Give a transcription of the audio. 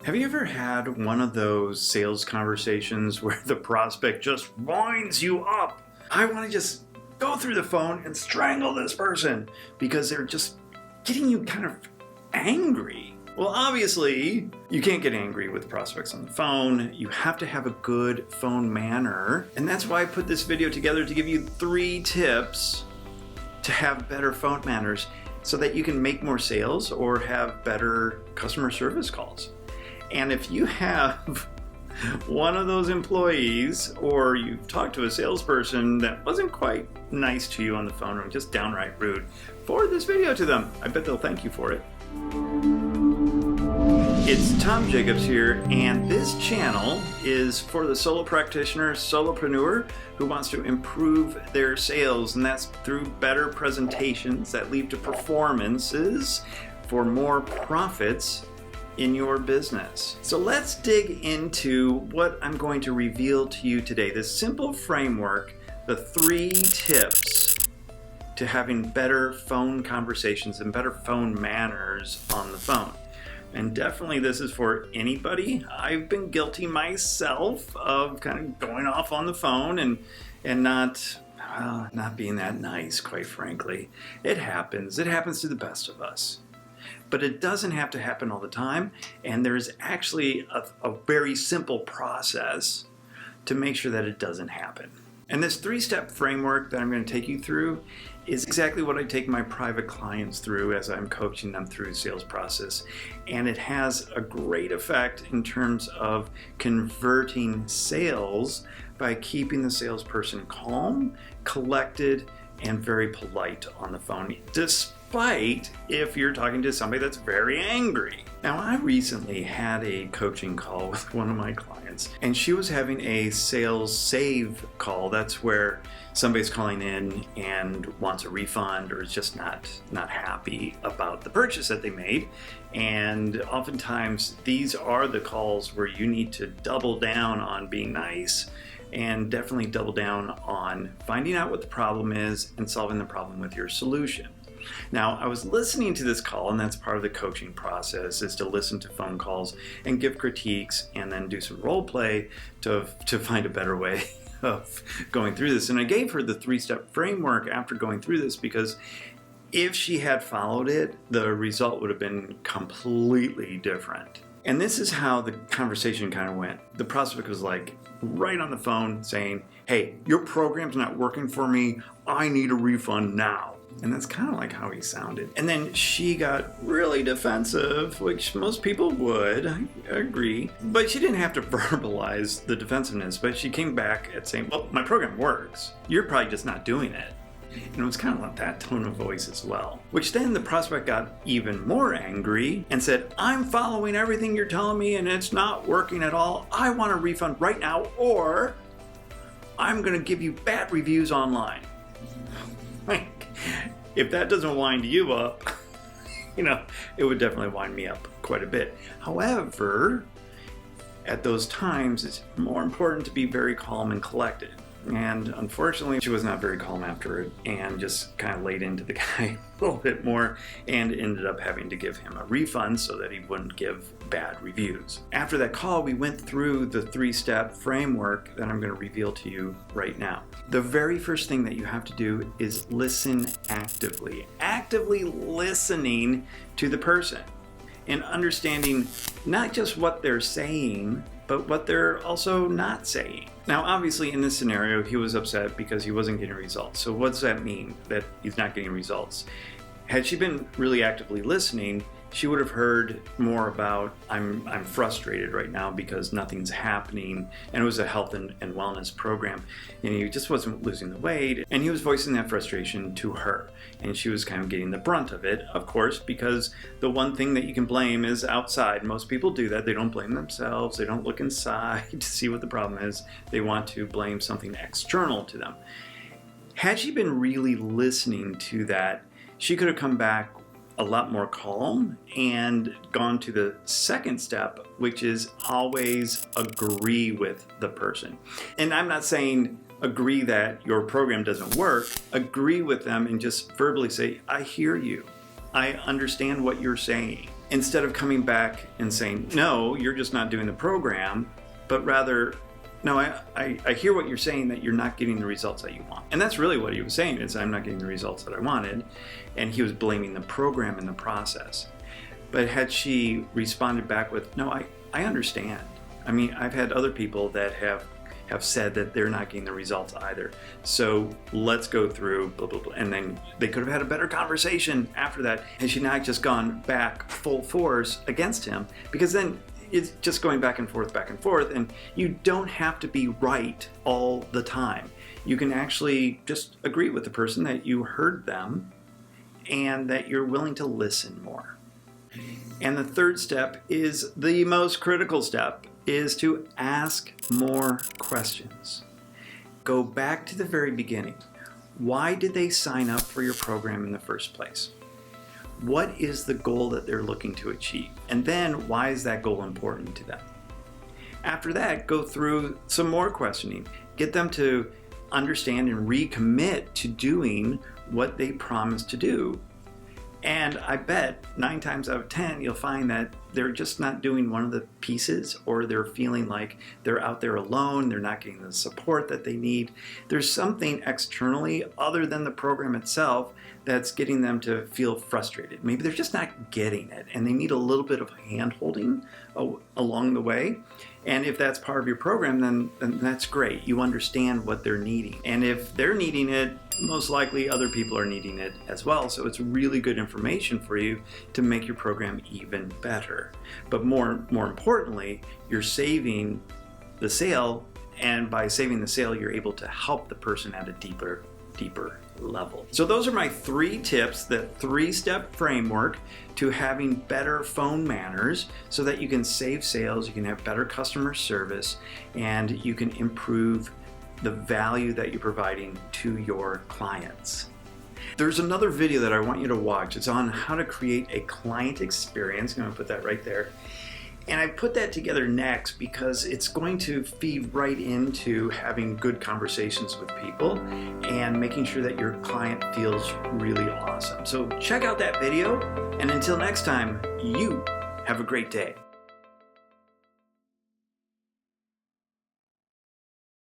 Have you ever had one of those sales conversations where the prospect just winds you up? I want to just go through the phone and strangle this person because they're just getting you kind of angry. Well, obviously, you can't get angry with prospects on the phone. You have to have a good phone manner. And that's why I put this video together to give you 3 tips to have better phone manners so that you can make more sales or have better customer service calls. And if you have one of those employees or you've talked to a salesperson that wasn't quite nice to you on the phone or just downright rude, forward this video to them. I bet they'll thank you for it. It's Tom Jackobs here, and this channel is for the solo practitioner, solopreneur who wants to improve their sales, and that's through better presentations that lead to performances for more profits in your business. So let's dig into what I'm going to reveal to you today. This simple framework, the 3 tips to having better phone conversations and better phone manners on the phone. And definitely this is for anybody. I've been guilty myself of kind of going off on the phone and not being that nice, quite frankly. It happens to the best of us. But it doesn't have to happen all the time, and there's actually a very simple process to make sure that it doesn't happen. And this 3-step framework that I'm going to take you through is exactly what I take my private clients through as I'm coaching them through the sales process. And it has a great effect in terms of converting sales by keeping the salesperson calm, collected, and very polite on the phone, despite if you're talking to somebody that's very angry. Now, I recently had a coaching call with one of my clients, and she was having a sales save call. That's where somebody's calling in and wants a refund or is just not happy about the purchase that they made. And oftentimes these are the calls where you need to double down on being nice and definitely double down on finding out what the problem is and solving the problem with your solution. Now, I was listening to this call, and that's part of the coaching process, is to listen to phone calls and give critiques and then do some role play to find a better way of going through this. And I gave her the 3-step framework after going through this because if she had followed it, the result would have been completely different. And this is how the conversation kind of went. The prospect was like right on the phone saying, "Hey, your program's not working for me. I need a refund now." And that's kind of like how he sounded. And then she got really defensive, which most people would, I agree. But she didn't have to verbalize the defensiveness, but she came back at saying, "Well, my program works. You're probably just not doing it." And it was kind of like that tone of voice as well. Which then the prospect got even more angry and said, "I'm following everything you're telling me and it's not working at all. I want a refund right now, or I'm going to give you bad reviews online." If that doesn't wind you up, it would definitely wind me up quite a bit. However, at those times, it's more important to be very calm and collected. And unfortunately, she was not very calm after it and just kind of laid into the guy a little bit more and ended up having to give him a refund so that he wouldn't give bad reviews. After that call, we went through the 3-step framework that I'm going to reveal to you right now. The very first thing that you have to do is listen actively. Actively listening to the person and understanding not just what they're saying, but what they're also not saying. Now, obviously, in this scenario, he was upset because he wasn't getting results. So what does that mean, that he's not getting results? Had she been really actively listening, she would have heard more about, I'm frustrated right now because nothing's happening. And it was a health and wellness program. And he just wasn't losing the weight. And he was voicing that frustration to her. And she was kind of getting the brunt of it, of course, because the one thing that you can blame is outside. Most people do that. They don't blame themselves. They don't look inside to see what the problem is. They want to blame something external to them. Had she been really listening to that, she could have come back a lot more calm and gone to the second step, which is always agree with the person. And I'm not saying agree that your program doesn't work. Agree with them and just verbally say, "I hear you. I understand what you're saying." instead of coming back and saying, no, you're just not doing the program, but rather, no, I hear what you're saying, that you're not getting the results that you want. And that's really what he was saying, is I'm not getting the results that I wanted. And he was blaming the program and the process. But had she responded back with, no, I understand. I mean, I've had other people that have said that they're not getting the results either. So let's go through blah, blah, blah. And then they could have had a better conversation after that. Had she not just gone back full force against him, because then it's just going back and forth, and you don't have to be right all the time. You can actually just agree with the person that you heard them and that you're willing to listen more. And the third step is the most critical step, is to ask more questions. Go back to the very beginning. Why did they sign up for your program in the first place? What is the goal that they're looking to achieve? And then, why is that goal important to them? After that, go through some more questioning. Get them to understand and recommit to doing what they promised to do. And I bet 9 times out of 10, you'll find that they're just not doing one of the pieces, or they're feeling like they're out there alone, they're not getting the support that they need. There's something externally other than the program itself that's getting them to feel frustrated. Maybe they're just not getting it, and they need a little bit of hand-holding along the way. And if that's part of your program, then that's great. You understand what they're needing. And if they're needing it, most likely other people are needing it as well. So it's really good information for you to make your program even better. But more importantly, you're saving the sale, and by saving the sale, you're able to help the person at a deeper level. So those are my 3 tips, the 3-step framework to having better phone manners, so that you can save sales, you can have better customer service, and you can improve the value that you're providing to your clients. There's another video that I want you to watch. It's on how to create a client experience. I'm going to put that right there. And I put that together next because it's going to feed right into having good conversations with people and making sure that your client feels really awesome. So check out that video, and until next time, you have a great day.